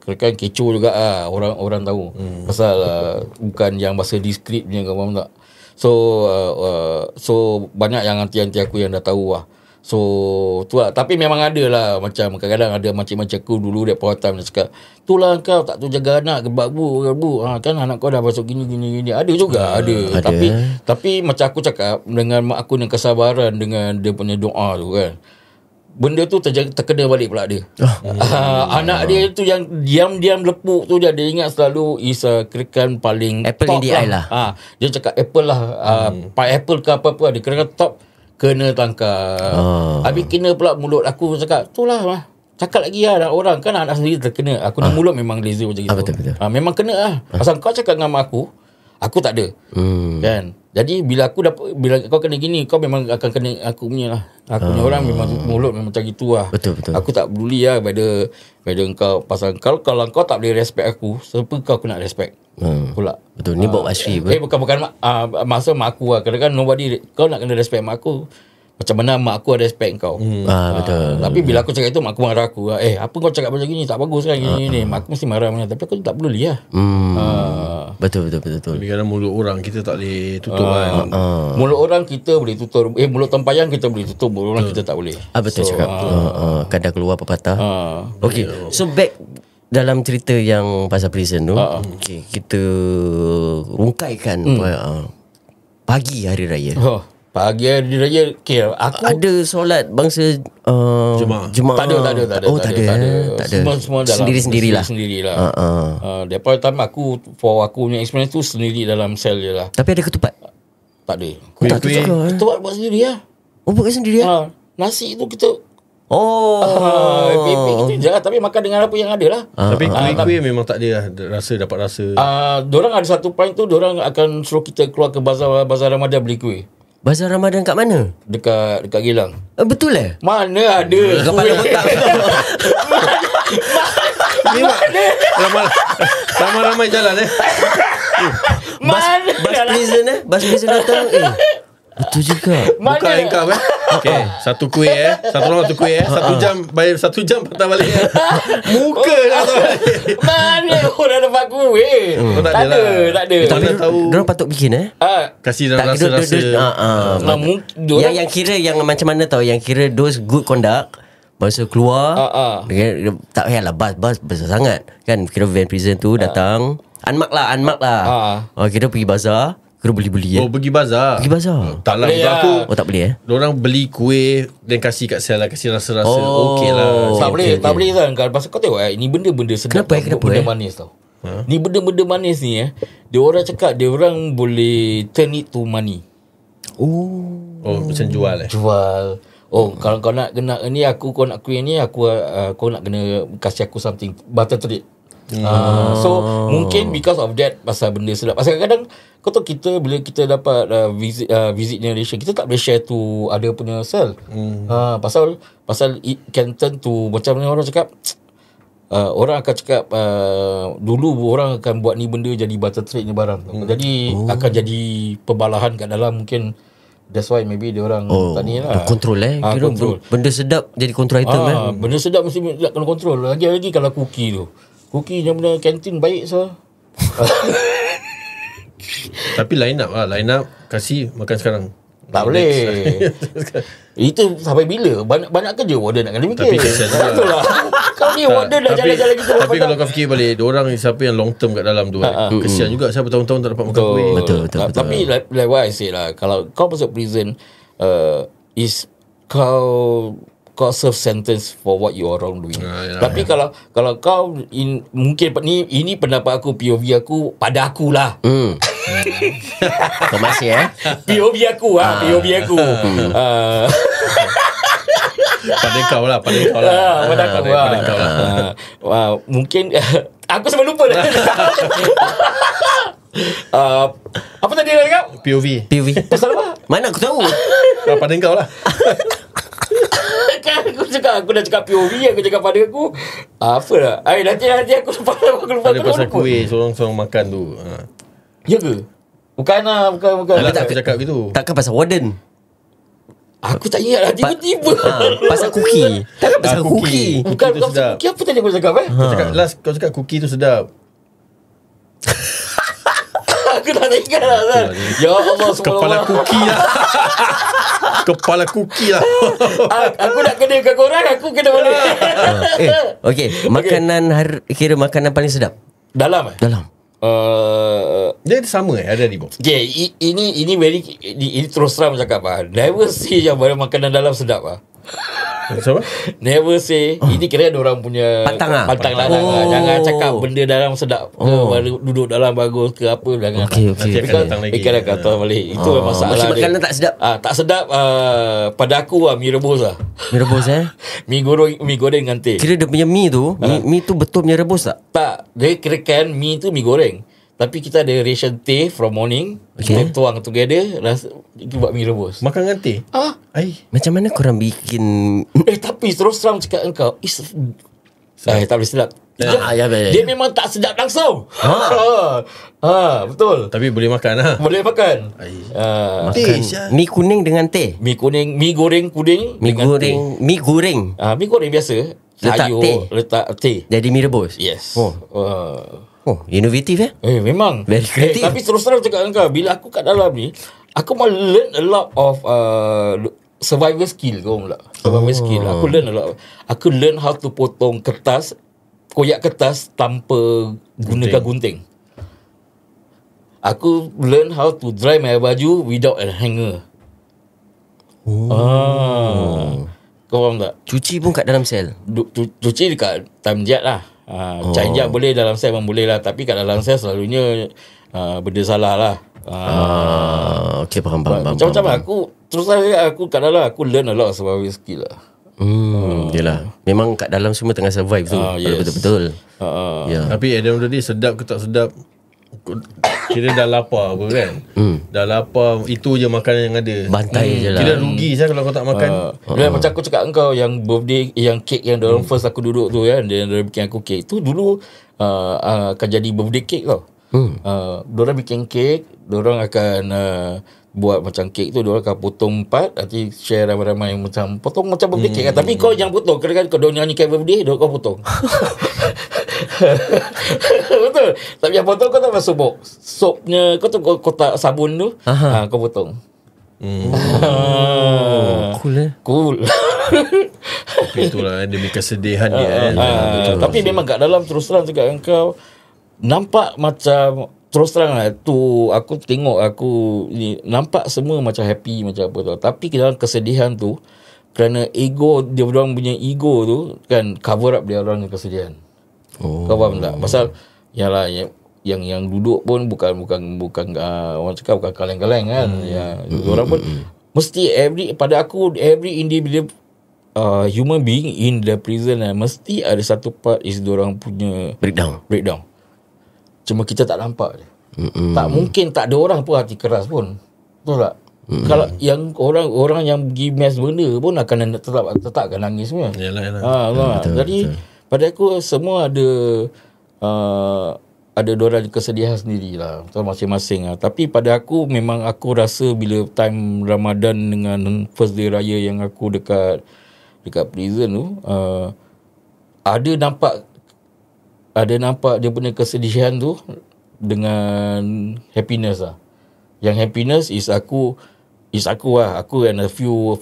Speaker 3: kira-kira kecoh juga orang tahu. Pasal bukan yang bahasa discreet punya, kau faham tak? So banyak yang aunty-aunty aku yang dah tahu lah. So tu lah. Tapi memang ada lah, macam kadang-kadang ada macam-macam aku dulu, dia time dia cakap, tu lah kau tak tu jaga anak, gebak bu kan anak kau dah masuk gini. Ada juga, ada. Tapi macam aku cakap, dengan mak aku, dengan kesabaran, dengan dia punya doa tu kan, benda tu terkena balik pula dia. Anak dia tu yang diam-diam lepuk tu, dia ingat selalu is kirakan paling
Speaker 1: apple
Speaker 3: top
Speaker 1: in the eye lah.
Speaker 3: Dia cakap apple lah, pineapple ke apa-apa, dia kirakan top, kena tangkap. Habis kena pula mulut aku, cakap tu lah cakap lagi lah, orang kan anak sendiri terkena. Aku ni mulut memang laser macam gitu.
Speaker 1: Betul.
Speaker 3: Memang kena lah. Pasal kau cakap dengan mak aku tak ada. Kan. Jadi bila kau kena gini, kau memang akan kena aku punya lah. Aku punya orang memang mulut memang macam gitu lah.
Speaker 1: Betul.
Speaker 3: Aku tak peduli lah pada engkau. Pasal kalau kau tak boleh respect aku, siapa kau nak respect pula.
Speaker 1: Betul. Ni Bob Ashri
Speaker 3: bukan masa mak aku lah. Kadang-kadang nobody, kau nak kena respect mak aku, macam mana mak aku respect kau.
Speaker 1: Betul.
Speaker 3: Tapi bila aku cakap itu, mak aku marah aku. Apa kau cakap macam gini, tak bagus kan gini. Mak aku mesti marah. Tapi aku tak peduli lah.
Speaker 1: Betul.
Speaker 2: Tapi kadang mulut orang kita tak boleh tutup kan.
Speaker 3: Mulut orang kita boleh tutup. Mulut tempayang kita boleh tutup, mulut orang kita tak boleh.
Speaker 1: Betul cakap. Kadang keluar pepatah. Okay. So back dalam cerita yang pasal prison tu, okay, kita rungkaikan pagi hari raya.
Speaker 3: Pagi hari raya, okay, aku
Speaker 1: ada solat bangsa Jumaat.
Speaker 3: Tak ada.
Speaker 1: Oh, tak ada.
Speaker 3: Semua dalam
Speaker 1: sendiri-sendirilah.
Speaker 3: Daripada time aku punya experience tu sendiri dalam sel je lah.
Speaker 1: Tapi ada ketupat?
Speaker 3: Tak ada.
Speaker 2: Kuih-kuih.
Speaker 3: Kita buat sendiri lah.
Speaker 1: Buat sendiri lah?
Speaker 3: Nasi tu kita
Speaker 1: Oh.
Speaker 3: itu je lah. Tapi makan dengan apa yang ada lah.
Speaker 2: Tapi kuih-kuih memang tak ada lah dapat rasa.
Speaker 3: Diorang ada satu point tu, diorang akan suruh kita keluar ke bazar Ramadan beli kuih.
Speaker 1: Bazar Ramadan kat mana?
Speaker 3: Dekat Gilang.
Speaker 1: Betul lah?
Speaker 3: Mana ada
Speaker 1: Kepala bekak.
Speaker 2: Ramai-ramai jalan
Speaker 1: Bas prison datang. Betul juga.
Speaker 2: Buka engkau Okay, satu kuih satu orang satu kuih 1 jam, bayar 1 jam patah balik muka patah balik.
Speaker 3: Mana orang dapat kuih? Tak ada.
Speaker 1: Tapi diorang patut bikin
Speaker 2: kasih dalam rasa-rasa
Speaker 1: yang kira yang macam mana tau, yang kira those good conduct. Masa keluar tak payahlah bas besar sangat kan, kira van prison tu datang unmark lah. Kira pergi bazar, kira beli-beli
Speaker 2: pergi bazar. Tak lah, aku
Speaker 1: tak boleh
Speaker 2: diorang beli kuih dan kasih kat sel lah, kasih rasa-rasa. Okey lah.
Speaker 3: Tak boleh kan. Pasal kau tengok ini benda-benda sedap.
Speaker 1: Kenapa
Speaker 3: benda manis tau. Ni benda-benda manis ni dia orang cakap dia orang boleh turn it to money.
Speaker 2: Macam jual
Speaker 3: Jual. Kalau kau nak kena ni, kau nak kuih ni, kau nak kena kasih aku something, barter trade. So mungkin because of that, pasal benda sedap. Pasal kadang-kadang kau tahu, kita bila kita dapat visit generation, kita tak boleh share tu ada punya sel. Pasal it can turn to macam mana orang cakap, orang akan cakap dulu orang akan buat ni benda jadi butter trade ni barang. Jadi akan jadi pembalahan kat dalam. Mungkin that's why maybe dia orang tak ni lah.
Speaker 1: Kontrol kira
Speaker 3: kontrol.
Speaker 1: benda sedap jadi kontrol item
Speaker 3: Benda sedap mesti nak kena kontrol. Lagi-lagi kalau cookie tu. Cookie yang benda kantin baik so.
Speaker 2: Tapi line up kasih makan sekarang.
Speaker 3: Tak boleh. Itu sampai bila? Banyak kerja warden nak kena fikir.
Speaker 2: Tapi kesian juga.
Speaker 3: Betul lah. Kau ni warden dah jalan-jalan gitu.
Speaker 2: Tapi kalau kau fikir balik, diorang siapa yang long term kat dalam tu kesian juga siapa tahun-tahun tak dapat makan kuih.
Speaker 1: Betul.
Speaker 3: Tapi like what I said lah, kalau kau masuk prison, is kau serve sentence for what you are wrong doing. Tapi kalau kau mungkin ini pendapat aku, POV aku pada akulah.
Speaker 1: Kau masih
Speaker 3: POV aku POV aku.
Speaker 2: Pada kau lah.
Speaker 3: Pada aku lah. Mungkin aku sampai lupa dah. Apa tadi nak cakap?
Speaker 2: POV.
Speaker 3: Pasal apa?
Speaker 1: Mana aku tahu.
Speaker 2: Pada kau lah.
Speaker 3: Aku dah cakap POV, aku cakap pada aku. Apa lah? Nanti aku lupa.
Speaker 2: Ada pasal kuih seorang-seorang makan tu.
Speaker 3: Ya ke? Bukan.
Speaker 2: Alah, tak aku cakap gitu.
Speaker 1: Takkan pasal warden.
Speaker 3: Aku tak ingat lah. Tiba-tiba
Speaker 1: pasal cookie. Takkan pasal cookie.
Speaker 3: Bukan
Speaker 2: tu sedap.
Speaker 3: cookie. Apa tadi aku cakap
Speaker 2: Kau cakap cookie tu sedap.
Speaker 3: Aku tak ingat lah. Ya Allah,
Speaker 2: Kepala cookie lah. Kepala cookie lah.
Speaker 3: Aku nak kena kat korang, aku kena balik.
Speaker 1: Okay. Kira makanan paling sedap
Speaker 3: Dalam
Speaker 1: dalam.
Speaker 2: Dia sama ada di box.
Speaker 3: Okay, ini very ini terus terang cakap never say yang barang makanan dalam sedap
Speaker 2: Siapa?
Speaker 3: Never say. Ini kira ada orang punya Pantang larang lah. Jangan cakap benda dalam sedap ke, baru duduk dalam bagus ke apa. Jangan.
Speaker 1: Okay.
Speaker 2: Ikan
Speaker 3: Ikan kata balik. Itu masalah
Speaker 1: Maksud
Speaker 3: dia.
Speaker 1: makanan tak sedap.
Speaker 3: Tak sedap pada aku mi rebus lah.
Speaker 1: Mi rebus
Speaker 3: Mi goreng dengan teh.
Speaker 1: Kira dia punya mi tu mi tu betul punya rebus tak?
Speaker 3: Tak, dia kirakan mi tu mi goreng. Tapi kita ada ration teh from morning. Kita tuang together, kita buat mi rebus.
Speaker 2: Makan dengan teh.
Speaker 1: Macam mana korang bikin?
Speaker 3: Tapi terus terang cakap engkau tak boleh sedap. Dia memang tak sedap langsung. Betul.
Speaker 2: Tapi boleh makan lah.
Speaker 3: Boleh makan.
Speaker 1: Makan mi kuning dengan teh.
Speaker 3: Mi kuning, mi goreng kuning.
Speaker 1: Mi goreng.
Speaker 3: Mi goreng biasa.
Speaker 1: Letak
Speaker 3: sayur,
Speaker 1: teh.
Speaker 3: letak teh.
Speaker 1: Jadi mi rebus.
Speaker 3: Yes.
Speaker 1: Inovatif
Speaker 3: Memang.
Speaker 1: Very creative.
Speaker 3: Tapi terus terang cakap engkau, bila aku kat dalam ni, aku malah learn a lot of survival skill. Survival skill. Aku learn a lot. Aku learn how to potong kertas, koyak kertas tanpa gunakan gunting. Aku learn how to dry my baju without a hanger. Kau faham tak?
Speaker 1: Cuci pun kat dalam sel.
Speaker 3: Cuci dekat time jet lah. Cair jet boleh, dalam sel pun boleh lah. Tapi kat dalam sel selalunya benda salah lah.
Speaker 1: Okay, faham.
Speaker 3: Macam-macam lah. Aku terus aku kat dalam aku learn a lot of survival skill lah.
Speaker 1: Yelah, memang kat dalam semua tengah survive tu.
Speaker 3: Yes.
Speaker 1: Betul-betul.
Speaker 2: Tapi at the end of the day, sedap ke tak sedap, kira dah lapar apa kan. Dah lapar, itu je makanan yang ada.
Speaker 1: Bantai je lah.
Speaker 2: Kira rugi saya kalau kau tak makan.
Speaker 3: Macam aku cakap engkau, yang birthday, yang cake yang diorang first aku duduk tu kan, dia bikin aku cake tu dulu akan jadi birthday cake tau. Diorang bikin cake, diorang akan buat macam kek tu, diorang akan potong 4, nanti share ramai-ramai, macam potong macam birthday cake kan. Tapi kau yang potong, kira-kira kau nyanyikan birthday, kau potong. Betul. Tapi yang potong kau tak masuk sopnya, kau tu kau tak sabun tu, kau potong. Cool.
Speaker 2: Tapi itulah demi kesedihan dia
Speaker 3: tapi memang kat dalam terus terang cakap engkau, nampak macam terus terang lah tu, aku tengok aku ni nampak semua macam happy macam apa tu, tapi dalam kesedihan tu, kerana ego dia, orang punya ego tu kan cover up dia orang punya kesedihan. Kau faham tak? Pasal yalah, yang duduk pun bukan orang cakap bukan kaleng-kaleng kan. Orang pun mesti every individual human being in the prison mesti ada satu part is diorang punya breakdown. Cuma kita tak nampak je. Tak mungkin tak ada orang pun hati keras pun. Betul tak? Kalau yang orang yang pergi mes benda pun akan tetap akan nangis semua.
Speaker 2: Yalah.
Speaker 3: Jadi pada aku semua ada diorang kesedihan sendirilah, masing-masing lah. Tapi pada aku memang aku rasa bila time Ramadan dengan first day raya yang aku dekat prison tu, ada nampak dia punya kesedihan tu dengan happiness lah. Yang happiness is aku lah. Aku and a few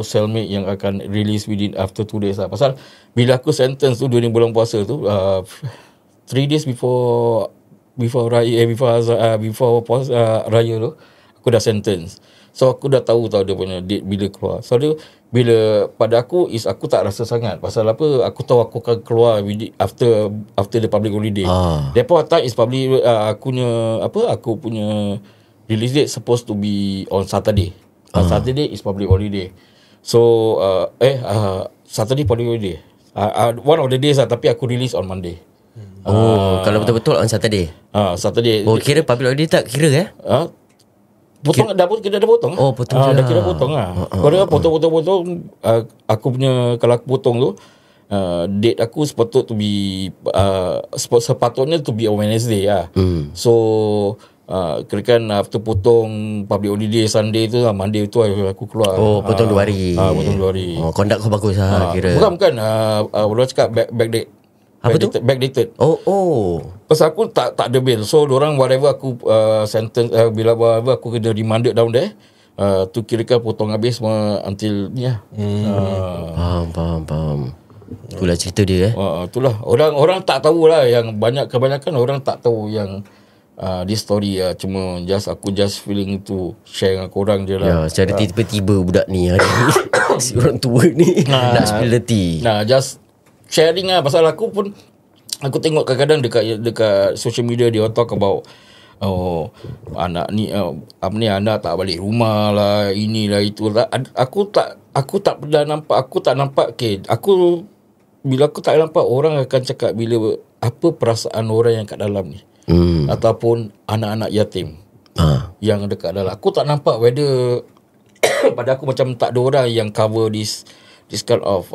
Speaker 3: cellmate yang akan release within after 2 days lah. Pasal bila aku sentence tu during bulan puasa tu, 3 days before raya, before puasa raya tu, aku dah sentence. So aku dah tahu dia punya date bila keluar. So dia bila pada aku is aku tak rasa sangat. Pasal apa? Aku tahu aku akan keluar after the public holiday. Therefore time is probably aku punya release date supposed to be on Saturday. Saturday is public holiday. So Saturday public holiday. One of the days lah, tapi aku release on Monday.
Speaker 1: Kalau betul-betul on Saturday.
Speaker 3: Saturday.
Speaker 1: Kira public holiday tak kira
Speaker 3: Potong dah potong.
Speaker 1: Potong
Speaker 3: dah kira potong lah. Kalau potong aku punya, kalau aku potong tu date aku sepatutnya to be on Wednesday lah. So kirakan after potong public holiday Sunday tu, Monday tu aku keluar.
Speaker 1: Potong 2 hari.
Speaker 3: Potong 2 hari.
Speaker 1: Conduct kau bagus lah kira.
Speaker 3: Bukan orang cakap backdate.
Speaker 1: Apa tu?
Speaker 3: Backdated.
Speaker 1: Pasal
Speaker 3: aku tak ada bail. So dorang whatever aku sentence, bila whatever aku kena remanded down there, tu kirakan potong habis until ni lah.
Speaker 1: Faham. Itulah cerita dia
Speaker 3: Itulah. Orang tak tahulah, yang kebanyakan orang tak tahu yang this story cuma aku feeling to share dengan korang je lah.
Speaker 1: Secara tiba-tiba budak ni hari ni si orang tua ni nak spill the tea.
Speaker 3: Just sharing lah. Pasal aku tengok kadang-kadang dekat social media dia talk about anak ni anak tak balik rumah lah, inilah itulah. Aku tak pernah nampak. Aku tak nampak bila aku tak nampak orang akan cakap bila apa perasaan orang yang kat dalam ni, ataupun anak-anak yatim yang dekat dalam. Aku tak nampak whether pada aku macam tak ada orang yang cover this kind of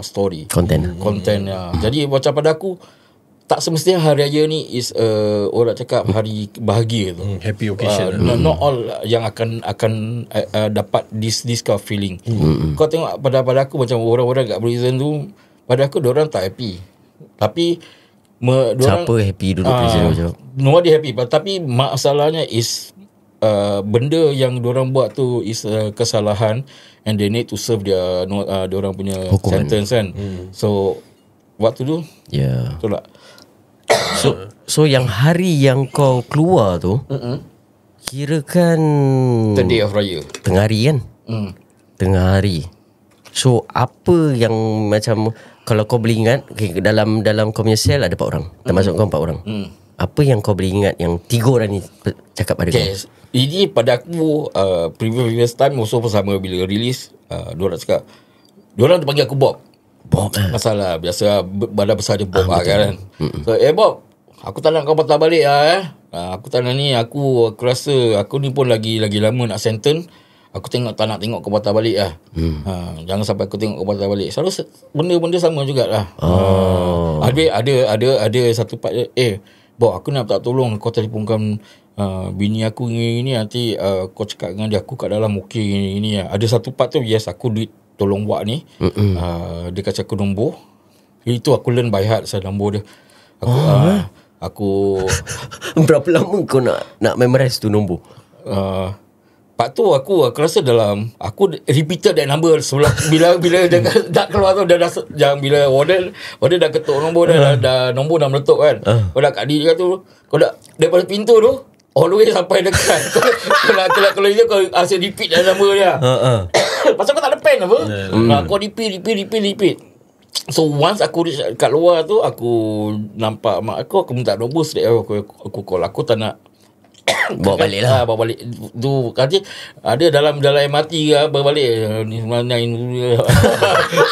Speaker 3: story content Jadi macam pada aku tak semestinya hari raya ni is orang cakap hari bahagia tu,
Speaker 2: happy occasion.
Speaker 3: Not all yang akan dapat this kind of feeling. Kau tengok pada aku macam orang-orang kat prison tu, pada aku diorang tak happy. Tapi
Speaker 1: siapa happy duduk prison macam?
Speaker 3: Nobody happy. Tapi masalahnya is benda yang diorang buat tu is kesalahan, and they need to serve diorang punya hukuman, sentence kan. So what to do? Betul tak?
Speaker 1: So yang hari yang kau keluar tu, kirakan
Speaker 3: the day of raya,
Speaker 1: tengah hari kan? Tengah hari. So apa yang macam, kalau kau boleh ingat, dalam kau punya sel ada 4 orang, termasuk kau 4 orang. Apa yang kau boleh ingat yang 3 orang ni cakap pada kau?
Speaker 3: Ini pada aku previous time also sama bila release, diorang cakap, diorang panggil aku Bob. Masalah biasa badan besar dia Bob kan. So Bob, aku tak nak kau patah balik aku tak nak ni. Aku rasa aku ni pun lagi lama nak sentence. Aku tak nak tengok kau patah balik lah. Jangan sampai aku tengok kau patah balik. Selalu benda-benda sama jugalah. Ada satu part Bob, aku nak tak tolong kau telefonkan bini aku ni nanti kau cakap dengan dia aku kat dalam okey ni. Ada satu part tu yes, aku duit tolong buat ni. Dia kasi aku nombor. Itu aku learn by heart saya nombor dia. Aku
Speaker 1: berapa lama kau nak memorize tu nombor?
Speaker 3: Pak tu aku rasa dalam aku repeated that number sebelum bila dia dah keluar tu dah bila warden dah ketuk nombor dah nombor dah meletup kan. Kau dah kat diri tu, kau dah daripada pintu tu all the way sampai dekat. Kalau dia kau asyik repeat dah number dia. Pasal kau tak ada pen apa. Kau repeat. So once aku reach kat luar tu, aku nampak mak aku minta nombor straight aku call. Aku tak nak
Speaker 1: Bawa balik lah.
Speaker 3: Bawa balik tu kata ada dalam MRT bawa balik ni mana ini.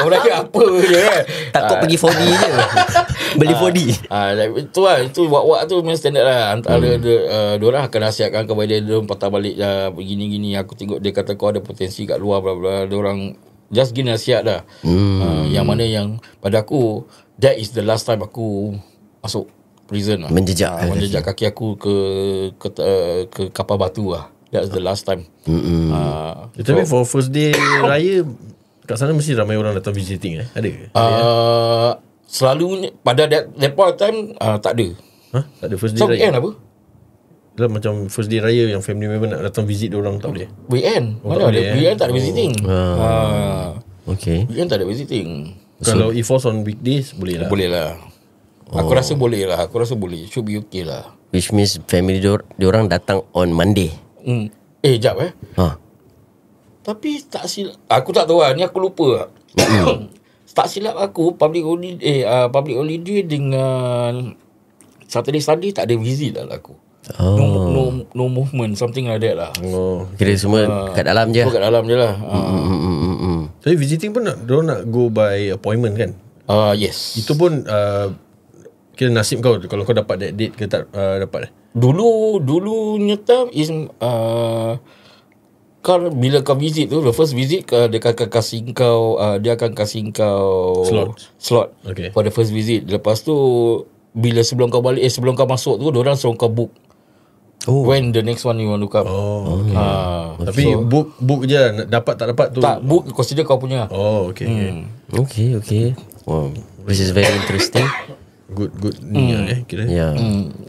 Speaker 3: Orang kata apa je kan.
Speaker 1: Takut pergi 4D je. Beli 4D.
Speaker 3: Itu lah, itu wak-wak tu memang standard lah. Antara diorang akan nasihatkan kepada dia patah balik begini-gini. Aku tengok dia kata kau ada potensi kat luar bla bla. Diorang just gini nasihat dah. Yang mana yang pada aku that is the last time aku masuk prison lah. Menjejak kaki aku ke kapal batu lah. That's the last time.
Speaker 2: Tapi for first day raya kat sana mesti ramai orang datang visiting ada ke?
Speaker 3: Selalu pada that point of time tak ada.
Speaker 2: Tak ada first day
Speaker 3: So
Speaker 2: raya.
Speaker 3: weekend apa?
Speaker 2: Dalam macam first day raya yang family member nak datang visit orang tak boleh.
Speaker 3: Weekend. Mana
Speaker 2: tak
Speaker 3: ada?
Speaker 2: boleh,
Speaker 3: Weekend tak ada visiting.
Speaker 1: Okay.
Speaker 3: Weekend tak ada visiting.
Speaker 2: Kalau if falls on weekdays boleh lah.
Speaker 3: Boleh lah. Aku rasa boleh lah. Aku rasa boleh. Should be okay lah.
Speaker 1: Which means family diorang datang on Monday.
Speaker 3: Jap Tapi tak silap, aku tak tahu lah. Ni aku lupa. Tak silap aku public holiday dengan Saturday Sunday tak ada visit lah aku. No movement, something like that lah.
Speaker 1: Kira semua kat dalam je.
Speaker 3: Kat dalam je lah.
Speaker 2: Tapi visiting pun diorang nak go by appointment kan?
Speaker 3: Yes.
Speaker 2: Itu pun kira nasib kau kalau kau dapat that date ke tak dapat.
Speaker 3: Dulunya time is kau bila kau visit tu, the first visit dia akan kasih kau slot
Speaker 2: Okay.
Speaker 3: for the first visit. Lepas tu bila sebelum kau balik sebelum kau masuk tu diorang suruh kau book when the next one you want to come.
Speaker 2: Tapi book je dapat tak dapat tu.
Speaker 3: Tak book consider kau punya.
Speaker 2: Okay.
Speaker 1: Okay. Wow, which is very interesting.
Speaker 2: Good ni kira.
Speaker 1: Yeah.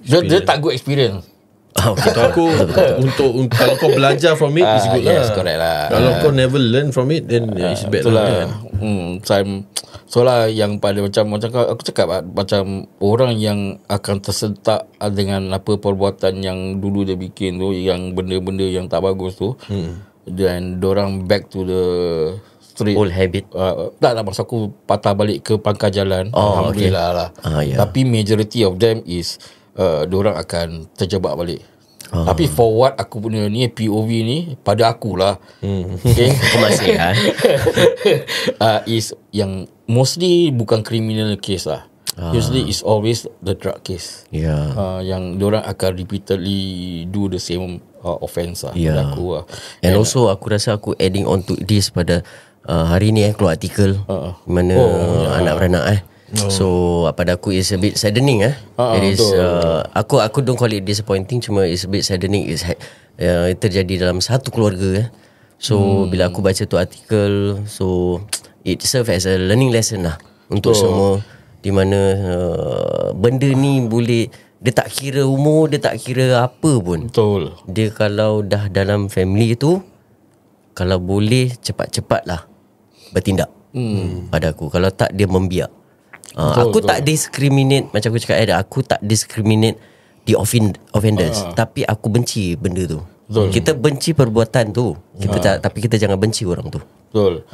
Speaker 3: Dia tak good experience.
Speaker 2: Okay, tu aku untuk kalau kau belajar from it is good
Speaker 3: yes,
Speaker 2: lah.
Speaker 3: correct lah.
Speaker 2: Kalau kau never learn from it then it's bad lah.
Speaker 3: Time soalah yang pada macam aku cakap macam orang yang akan tersentak dengan apa perbuatan yang dulu dia bikin tu, yang benda-benda yang tak bagus tu, dan dorang back to the street
Speaker 1: Old habit.
Speaker 3: tak masa aku patah balik ke pangkal jalan. Alhamdulillah lah.
Speaker 1: Yeah.
Speaker 3: Tapi majority of them is dorang akan terjebak balik. Tapi for what aku punya ni POV ni pada akulah. Okay.
Speaker 1: Aku masih
Speaker 3: is yang mostly bukan criminal case lah. Usually is always the drug case.
Speaker 1: Yeah.
Speaker 3: Yang diorang akan repeatedly do the same offence lah.
Speaker 1: Yeah.
Speaker 3: Pada aku lah.
Speaker 1: And also aku rasa aku adding on to this pada hari ni keluar artikel mana anak beranak So pada aku is a bit saddening It is aku don't call it disappointing, cuma it's a bit saddening. It's terjadi dalam satu keluarga So bila aku baca tu artikel, so it serve as a learning lesson lah untuk semua, di mana benda ni boleh, dia tak kira umur, dia tak kira apa pun.
Speaker 3: Betul.
Speaker 1: Dia kalau dah dalam family tu, kalau boleh cepat-cepat lah bertindak. Pada aku, kalau tak dia membiak. Aku tak discriminate, macam aku cakap aku tak discriminate the offenders, tapi aku benci benda tu. Kita benci perbuatan tu, tapi kita jangan benci orang tu.
Speaker 3: Betul.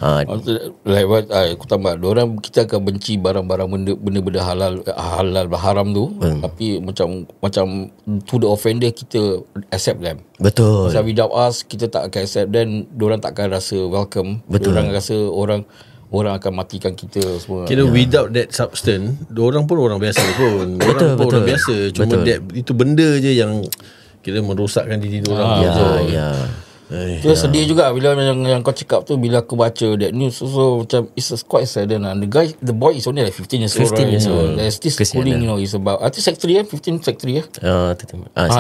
Speaker 3: Like what aku tambah, orang kita akan benci barang-barang benda-benda halal haram tu, tapi macam to the offender kita accept them.
Speaker 1: Betul.
Speaker 3: Sebab without us kita tak akan accept, then orang tak akan rasa welcome. Orang rasa orang akan matikan kita semua.
Speaker 2: Kira without that substance, orang pun orang biasa pun. Orang pun orang biasa. Cuma itu benda je yang kira merosakkan diri orang.
Speaker 3: Itu sedih juga bila yang kau cakap tu, bila aku baca that news. So macam it's quite sad. The boy is only like 15 years old.
Speaker 1: 15 years old.
Speaker 3: There's this schooling, is about, I think Sec 3 15 Sec 3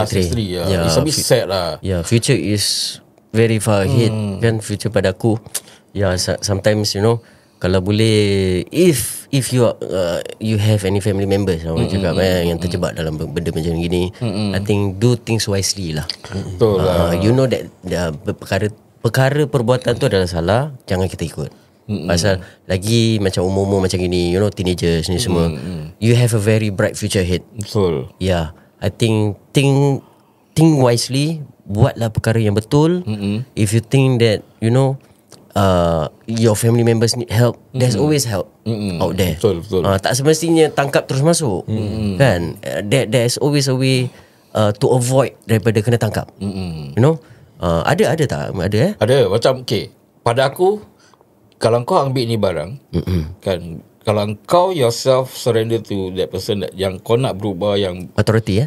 Speaker 1: Sec 3.
Speaker 3: It's a bit sad lah.
Speaker 1: Future is very far ahead kan, future pada aku. Sometimes kalau boleh, if you have any family members orang cakap yang terjebak dalam benda macam gini, I think do things wisely lah.
Speaker 3: Betul lah.
Speaker 1: You know that perkara perbuatan tu adalah salah, jangan kita ikut. Pasal lagi macam umur-umur macam gini, teenagers ni semua, you have a very bright future ahead.
Speaker 3: Betul.
Speaker 1: I think wisely, buatlah perkara yang betul. If you think that your family members need help, there's always help out there.
Speaker 3: Betul.
Speaker 1: Tak semestinya tangkap terus masuk kan. There's always a way to avoid daripada kena tangkap. You know, ada tak? Ada
Speaker 3: Ada macam pada aku, kalau kau ambil ni barang, kan, kalau kau yourself surrender to that person yang kau nak berubah, yang
Speaker 1: authority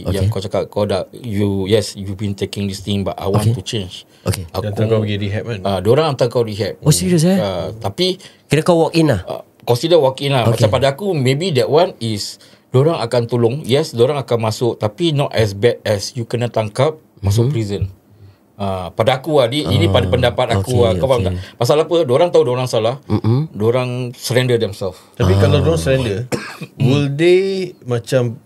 Speaker 3: yang kau cakap kau dah you've been taking this thing but I want to change.
Speaker 2: Hantar kau pergi rehab kan.
Speaker 3: Diorang hantar kau rehab.
Speaker 1: Oh serius
Speaker 3: tapi
Speaker 1: kira kau walk in lah.
Speaker 3: Consider walk in lah. Macam pada aku, maybe that one is diorang akan tolong. Yes, diorang akan masuk, tapi not as bad as you kena tangkap masuk prison. Pada aku ini pada pendapat aku kau faham tak? Pasal apa? Diorang tahu diorang salah. Diorang surrender themselves.
Speaker 2: Tapi kalau diorang surrender, will they macam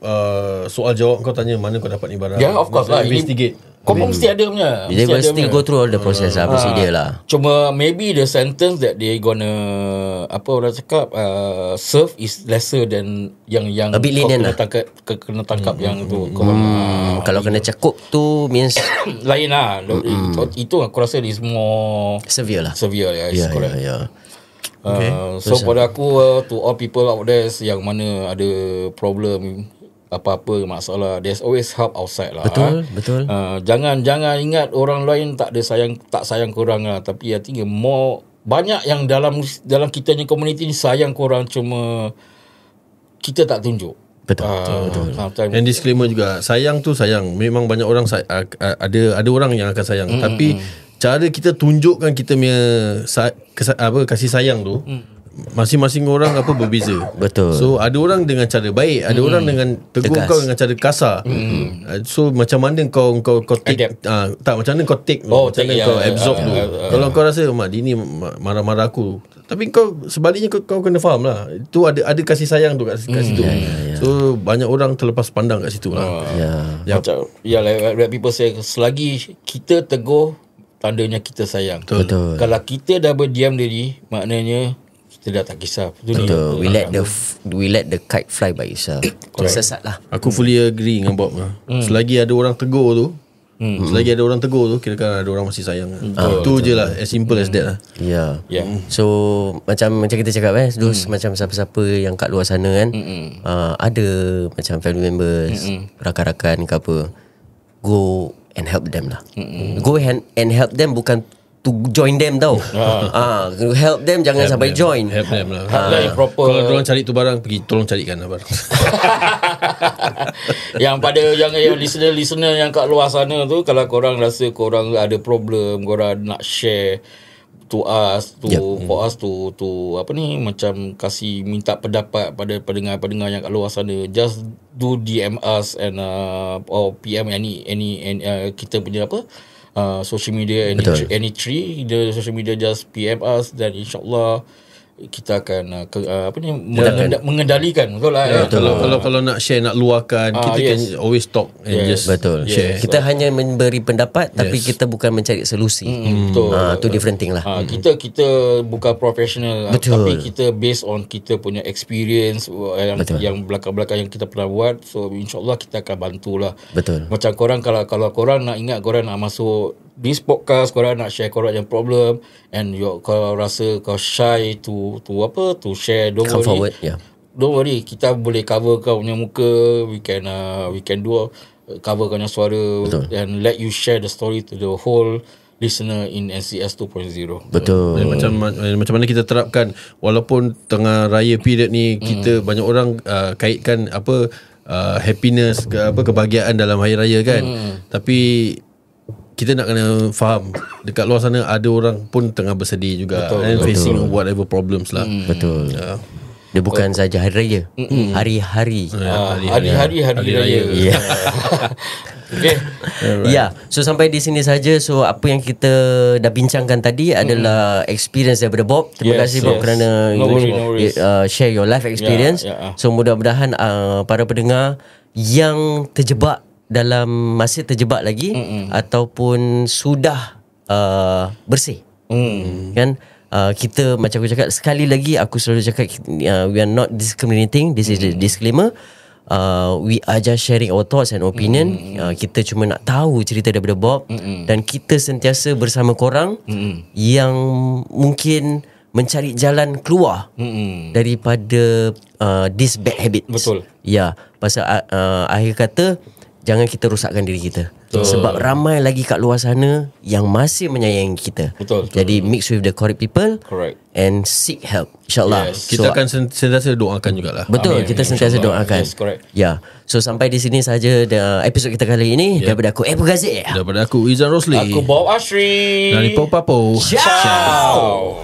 Speaker 2: soal jawab kau tanya mana kau dapat ni barang?
Speaker 3: Yeah, of course lah.
Speaker 2: Investigate.
Speaker 3: Kau pun mesti ada punya.
Speaker 1: They will still go through all the process procedure lah.
Speaker 3: Cuma maybe the sentence that they gonna orang cakap serve is lesser than yang
Speaker 1: a bit lenient lah.
Speaker 3: kena tangkap yang tu.
Speaker 1: Kalau kena cakup tu means
Speaker 3: lain lah. Itu aku rasa is more
Speaker 1: severe lah.
Speaker 3: Yes, correct. So
Speaker 1: Terus,
Speaker 3: pada aku, to all people out there yang mana ada problem, apa-apa masalah, there's always help outside lah.
Speaker 1: Betul.
Speaker 3: Jangan ingat orang lain tak sayang korang lah. Tapi I think banyak yang dalam kita ni community ni sayang korang, cuma kita tak tunjuk.
Speaker 1: Betul.
Speaker 2: And disclaimer juga, sayang tu sayang. Memang banyak orang ada orang yang akan sayang. Tapi cara kita tunjukkan kita punya kasih sayang tu, masing-masing orang berbeza.
Speaker 1: Betul.
Speaker 2: So ada orang dengan cara baik, ada orang dengan tegur
Speaker 1: tegas.
Speaker 2: kau dengan cara kasar. So macam mana kau take tak macam mana kau take macam mana kau absorb tu. Kalau kau rasa mak dia ni marah-marah aku, tapi kau sebaliknya kau kena faham lah. Itu ada kasih sayang tu kat situ. So banyak orang terlepas pandang kat situ lah.
Speaker 3: Macam like people say, selagi kita tegur, tandanya kita sayang.
Speaker 1: Betul.
Speaker 3: Kalau kita dah berdiam diri, maknanya kita dah tak kisah.
Speaker 1: Betul. We let the kite fly by itself. Sesat lah.
Speaker 2: Aku fully agree dengan Bob lah. Selagi ada orang tegur tu, kira-kira ada orang masih sayang. Itu je lah, as simple as that lah.
Speaker 1: So macam kita cakap macam siapa-siapa yang kat luar sana kan, ada macam family members, rakan-rakan ke apa, go and help them lah. Go and help them, bukan to join them tau. Help them, jangan
Speaker 2: Help
Speaker 1: sampai
Speaker 2: them.
Speaker 1: join.
Speaker 2: Help them lah.
Speaker 3: Proper.
Speaker 2: Kalau diorang cari tu barang, pergi tolong carikan lah barang.
Speaker 3: Yang pada yang listener yang kat luar sana tu, kalau korang rasa korang ada problem, korang nak share to us, for us to macam kasih minta pendapat pada pendengar-pendengar yang kat luar sana, just do DM us and or PM any kita punya social media, any tree, the social media, just PM us, dan insyaAllah kita akan mengendalikan. Betul lah.
Speaker 2: Kalau nak share, nak luahkan, kita can always talk and just share.
Speaker 1: Kita hanya memberi pendapat, tapi kita bukan mencari solusi.
Speaker 3: Betul.
Speaker 1: Tu different thing lah.
Speaker 3: Kita bukan professional, tapi kita based on kita punya experience yang belakang-belakang yang kita pernah buat. So insyaAllah kita akan bantulah.
Speaker 1: Betul.
Speaker 3: Macam korang, kalau korang nak ingat, korang nak masuk this podcast, korang nak share korang yang problem, and kau rasa kau shy to share, don't
Speaker 1: Come
Speaker 3: worry.
Speaker 1: forward.
Speaker 3: Don't worry, kita boleh cover kau punya muka. We can do cover kau punya suara.
Speaker 1: Betul.
Speaker 3: And let you share the story to the whole listener in NCS 2.0.
Speaker 1: Betul.
Speaker 2: Macam mana kita terapkan, walaupun tengah raya period ni, kita banyak orang kaitkan happiness, kebahagiaan dalam hari raya kan. Tapi kita nak kena faham, dekat luar sana ada orang pun tengah bersedih juga, and facing whatever problems lah.
Speaker 1: Betul. Dia bukan saja hari raya, hari-hari.
Speaker 3: Hari raya. Okay.
Speaker 1: So sampai di sini saja. So apa yang kita dah bincangkan tadi adalah experience daripada Bob. Terima kasih Bob kerana share your life experience. So mudah-mudahan para pendengar yang terjebak masih terjebak lagi, ataupun sudah bersih, kan, kita macam aku cakap, sekali lagi aku selalu cakap, we are not discriminating. This is the disclaimer. We are just sharing our thoughts and opinion. Kita cuma nak tahu cerita daripada Bob, dan kita sentiasa bersama korang yang mungkin mencari jalan keluar daripada this bad habit.
Speaker 3: Betul.
Speaker 1: Pasal akhir kata, jangan kita rosakkan diri kita. Sebab ramai lagi kat luar sana yang masih menyayangi kita.
Speaker 3: Betul.
Speaker 1: Jadi mix with the correct people.
Speaker 3: Correct.
Speaker 1: And seek help, InsyaAllah.
Speaker 3: Yes.
Speaker 2: Kita akan sentiasa doakan jugalah.
Speaker 1: Betul, kita sentiasa doakan.
Speaker 3: Yes, correct.
Speaker 1: Ya. So sampai di sini saja episod kita kali ini. Daripada aku Abu Ghazir.
Speaker 2: Daripada aku Izan Rosli.
Speaker 3: Aku Bob Ashri.
Speaker 2: Dari Popapo.
Speaker 3: Ciao.